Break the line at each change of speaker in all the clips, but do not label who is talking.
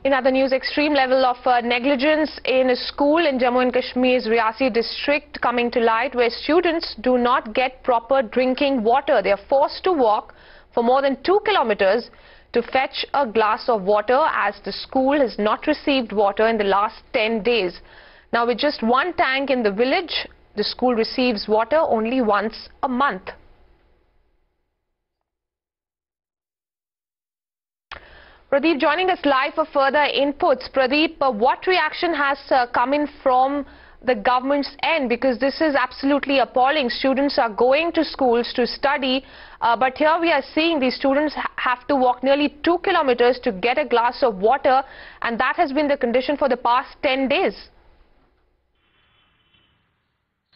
In other news, extreme level of negligence in a school in Jammu and Kashmir's Riyasi district coming to light, where students do not get proper drinking water. They are forced to walk for more than 2 kilometers to fetch a glass of water, as the school has not received water in the last 10 days. Now, with just one tank in the village, the school receives water only once a month. Pradeep joining us live for further inputs. Pradeep, what reaction has come in from the government's end? Because this is absolutely appalling. Students are going to schools to study, but here we are seeing these students have to walk nearly 2 kilometers to get a glass of water, and that has been the condition for the past 10 days.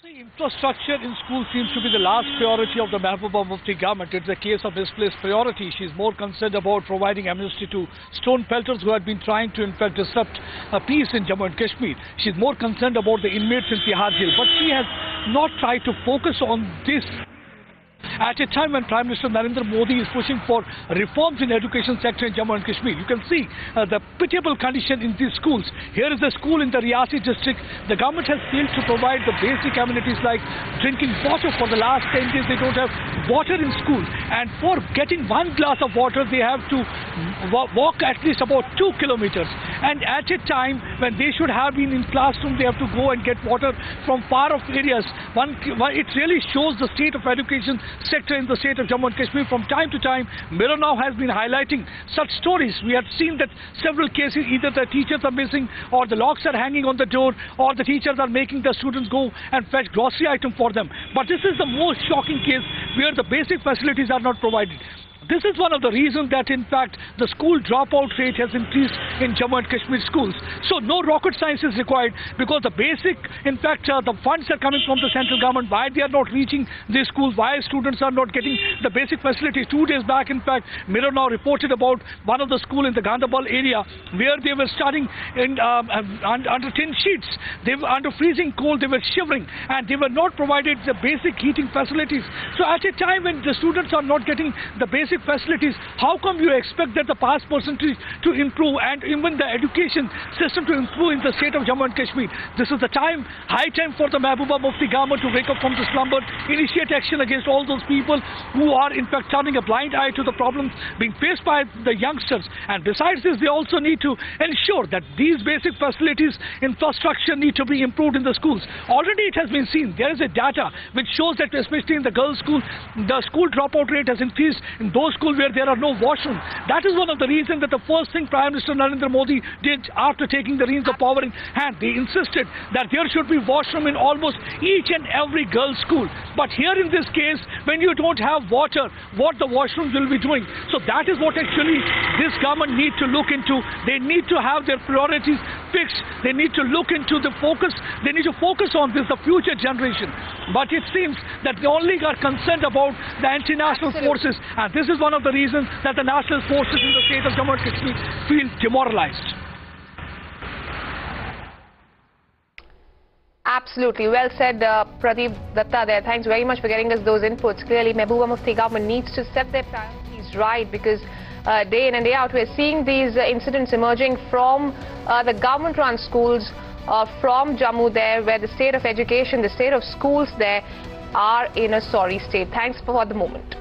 Infrastructure in schools seems to be the last priority of the Mehbooba Mufti government. It's a case of misplaced priority. She's more concerned about providing amnesty to stone pelters who had been trying to, in fact, disrupt peace in Jammu and Kashmir. She's more concerned about the inmates in Tihar jail. But she has not tried to focus on this at a time when Prime Minister Narendra Modi is pushing for reforms in education sector in Jammu and Kashmir. You can see the pitiable condition in these schools. Here is a school in the Riyasi district. The government has failed to provide the basic amenities like drinking water. For the last 10 days, they don't have water in school. And for getting one glass of water, they have to walk at least about 2 kilometers. And at a time when they should have been in classroom, they have to go and get water from far off areas. It really shows the state of education sector in the state of Jammu and Kashmir. From time to time, Mirror Now has been highlighting such stories. We have seen that several cases, either the teachers are missing, or the locks are hanging on the door, or the teachers are making the students go and fetch grocery item for them. But this is the most shocking case where the basic facilities are not provided. This is one of the reasons that, in fact, the school dropout rate has increased in Jammu and Kashmir schools. So no rocket science is required, because the basic, in fact, the funds are coming from the central government. Why they are not reaching these schools? Why students are not getting the basic facilities? 2 days back, in fact, Mirror Now reported about one of the school in the Gandhabal area where they were studying in, under tin sheets. They were under freezing cold. They were shivering, and they were not provided the basic heating facilities. So at a time when the students are not getting the basic facilities, how come you expect that the pass percentage to improve and even the education system to improve in the state of Jammu and Kashmir? This is the time, high time for the Mehbooba Mufti government to wake up from the slumber, initiate action against all those people who are, in fact, turning a blind eye to the problems being faced by the youngsters. And besides this, they also need to ensure that these basic facilities, infrastructure need to be improved in the schools. Already it has been seen, there is a data which shows that, especially in the girls' school, the school dropout rate has increased in those schools where there are no washrooms. That is one of the reasons that the first thing Prime Minister Narendra Modi did after taking the reins of power in hand, they insisted that there should be washroom in almost each and every girls' school. But here in this case, when you don't have water, what the washrooms will be doing? So that is what actually this government needs to look into. They need to have their priorities fixed. They need to look into the focus. They need to focus on this, the future generation. But it seems that they only are concerned about the anti-national forces, and this is one of the reasons that the national forces in the state of Jammu and Kashmir feel demoralized.
Absolutely. Well said, Pradeep Datta there. Thanks very much for getting us those inputs. Clearly, Mehbooba Mufti government needs to set their priorities right, because day in and day out, we're seeing these incidents emerging from the government-run schools from Jammu there, where the state of education, the state of schools there are in a sorry state. Thanks for the moment.